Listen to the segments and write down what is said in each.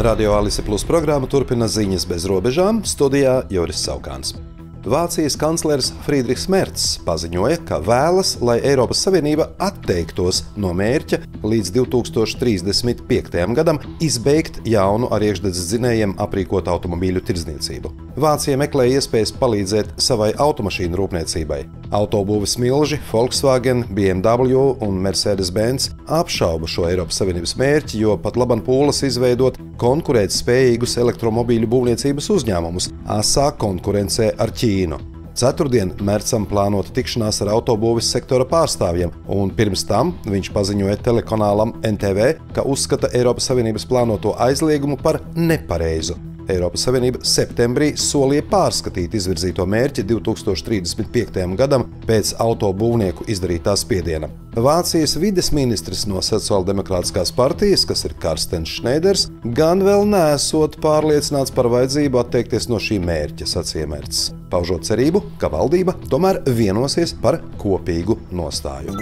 Radio Alise Plus programma turpina ziņas bez robežām, studijā Joris Saukāns. Vācijas kanclers Friedrichs Mercs paziņoja, ka vēlas, lai Eiropas Savienība atteiktos no mērķa līdz 2035. gadam izbeigt jaunu ar iekšdedzes dzinējiem aprīkotu automobīļu tirdzniecību. Vācija meklē iespējas palīdzēt savai automašīnu rūpniecībai. Autobūves milži Volkswagen, BMW un Mercedes-Benz apšauba šo Eiropas Savienības mērķi, jo pat laban pūles izveidot konkurētspējīgus elektromobīļu būvniecības uzņēmumus asā konkurencē ar Ķīnu. Ceturtdien Mercam plānota tikšanās ar autobūves sektora pārstāvjiem, un pirms tam viņš paziņoja telekanālam NTV, ka uzskata Eiropas Savienības plānoto aizliegumu par nepareizu. Eiropas Savienība septembrī solīja pārskatīt izvirzīto mērķi 2035. gadam pēc autobūvnieku izdarītā spiediena. Vācijas vides ministrs no Sociāldemokrātiskās partijas, kas ir Karstens Šneiders, gan vēl neesot pārliecināts par vajadzību atteikties no šī mērķa, sacīja Mercs, paužot cerību, ka valdība tomēr vienosies par kopīgu nostāju.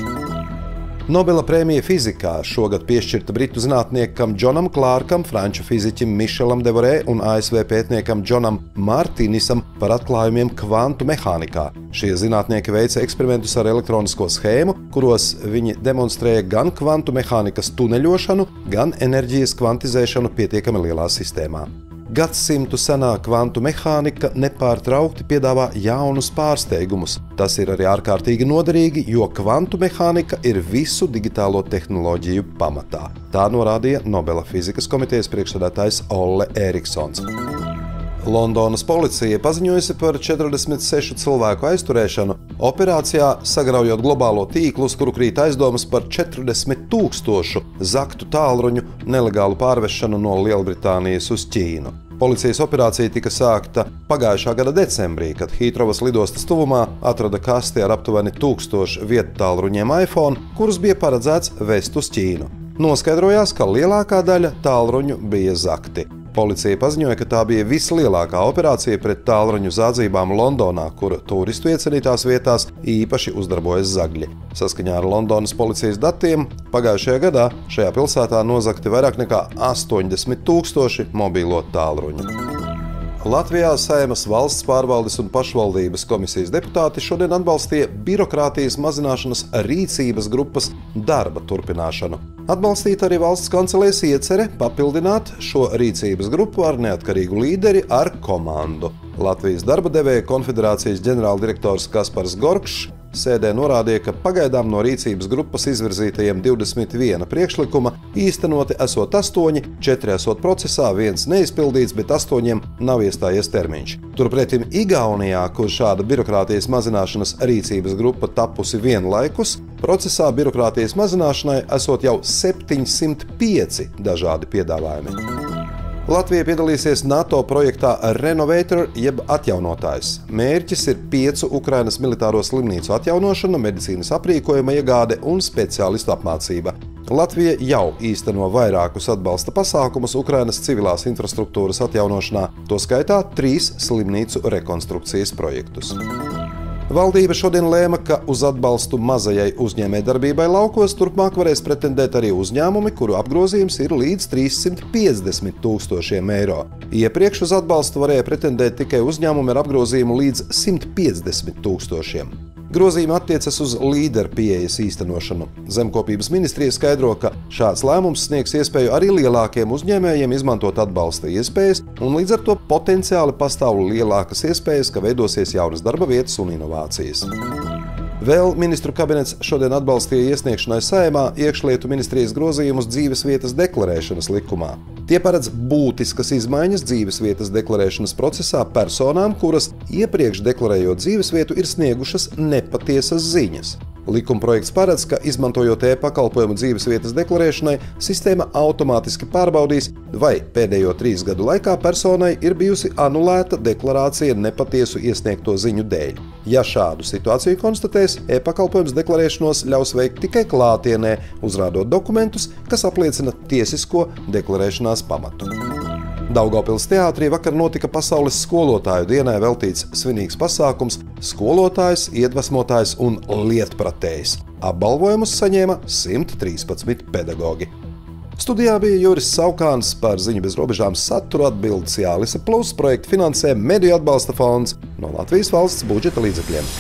Nobela prēmija fizikā šogad piešķirta britu zinātniekam Džonam Klārkam, franču fiziķim Mišelam Devorē un ASV pētniekam Džonam Martīnisam par atklājumiem kvantu mehānikā. Šie zinātnieki veica eksperimentus ar elektronisko schēmu, kuros viņi demonstrēja gan kvantu mehānikas tuneļošanu, gan enerģijas kvantizēšanu pietiekami lielā sistēmā. Gadsimtu senā kvantu mehānika nepārtraukti piedāvā jaunus pārsteigumus. Tas ir arī ārkārtīgi noderīgi, jo kvantu mehānika ir visu digitālo tehnoloģiju pamatā. Tā norādīja Nobela fizikas komitejas priekšsēdētājs Olle Eriksons. Londonas policija paziņojusi par 46 cilvēku aizturēšanu operācijā, sagraujot globālo tīklu, uz kuru krīt aizdomas par 40 000 zaktu tālruņu nelegālu pārvešanu no Lielbritānijas uz Ķīnu. Policijas operācija tika sākta pagājušā gada decembrī, kad Hītrovas lidostas tuvumā atrada kasti ar aptuveni 1000 vietu tālruņiem iPhone, kurus bija paredzēts vest uz Ķīnu. Noskaidrojās, ka lielākā daļa tālruņu bija zakti. Policija paziņoja, ka tā bija vislielākā operācija pret tālruņu zādzībām Londonā, kur turistu iecerītās vietās īpaši uzdarbojas zagļi. Saskaņā ar Londonas policijas datiem pagājušajā gadā šajā pilsētā nozagti vairāk nekā 80 000 mobilo tālruņu. Latvijā Saeimas valsts pārvaldes un pašvaldības komisijas deputāti šodien atbalstīja birokrātijas mazināšanas rīcības grupas darba turpināšanu. Atbalstīta arī valsts kancelēs iecere papildināt šo rīcības grupu ar neatkarīgu līderi ar komandu. Latvijas darba devēja konfederācijas ģenerāldirektors Kaspars Gorkšs sēdē norādīja, ka pagaidām no rīcības grupas izvirzītajiem 21 priekšlikuma īstenoti esot 8, 4 esot procesā, 1 neizpildīts, bet 8 nav iestājies termiņš. Turpretim Igaunijā, kur šāda birokrātijas mazināšanas rīcības grupa tapusi vienlaikus, procesā birokrātijas mazināšanai esot jau 705 dažādi piedāvājumi. Latvija piedalīsies NATO projektā Renovator jeb atjaunotājs. Mērķis ir 5 Ukrainas militāro slimnīcu atjaunošana, medicīnas aprīkojuma iegāde un speciālistu apmācība. Latvija jau īsteno vairākus atbalsta pasākumus Ukrainas civilās infrastruktūras atjaunošanā, to skaitā 3 slimnīcu rekonstrukcijas projektus. Valdība šodien lēma, ka uz atbalstu mazajai uzņēmējdarbībai laukos turpmāk varēs pretendēt arī uzņēmumi, kuru apgrozījums ir līdz 350 000 eiro. Iepriekš uz atbalstu varēja pretendēt tikai uzņēmumi ar apgrozījumu līdz 150 000. Grozījumi attiecas uz līderu pieejas īstenošanu. Zemkopības ministrija skaidro, ka šāds lēmums sniegs iespēju arī lielākiem uzņēmējiem izmantot atbalsta iespējas, un līdz ar to potenciāli pastāv lielākas iespējas, ka veidosies jaunas darba vietas un inovācijas. Vēl ministru kabinets šodien atbalstīja iesniegšanai Saeimā iekšlietu ministrijas grozījumus dzīvesvietas deklarēšanas likumā. Tie paredz būtiskas izmaiņas dzīvesvietas deklarēšanas procesā personām, kuras iepriekš deklarējot dzīvesvietu ir sniegušas nepatiesas ziņas. Likumprojekts paredz, ka izmantojot e-pakalpojumu dzīvesvietas deklarēšanai, sistēma automātiski pārbaudīs, vai pēdējo 3 gadu laikā personai ir bijusi anulēta deklarācija nepatiesu iesniegto ziņu dēļ. Ja šādu situāciju konstatēs, e-pakalpojums deklarēšanos ļaus veikt tikai klātienē, uzrādot dokumentus, kas apliecina tiesisko deklarēšanās pamatu. Daugavpils teātrī vakar notika Pasaules skolotāju dienai veltīts svinīgs pasākums Skolotājs, iedvesmotājs un lietpratējs. Apbalvojumus saņēma 113 pedagogi. Studijā bija Juris Saukāns, par ziņu bez robežām saturu atbildes Jālisa Plus projektu finansē Mediju atbalsta fonds no Latvijas valsts budžeta līdzekļiem.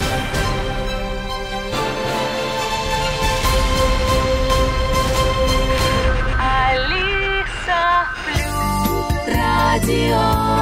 Radio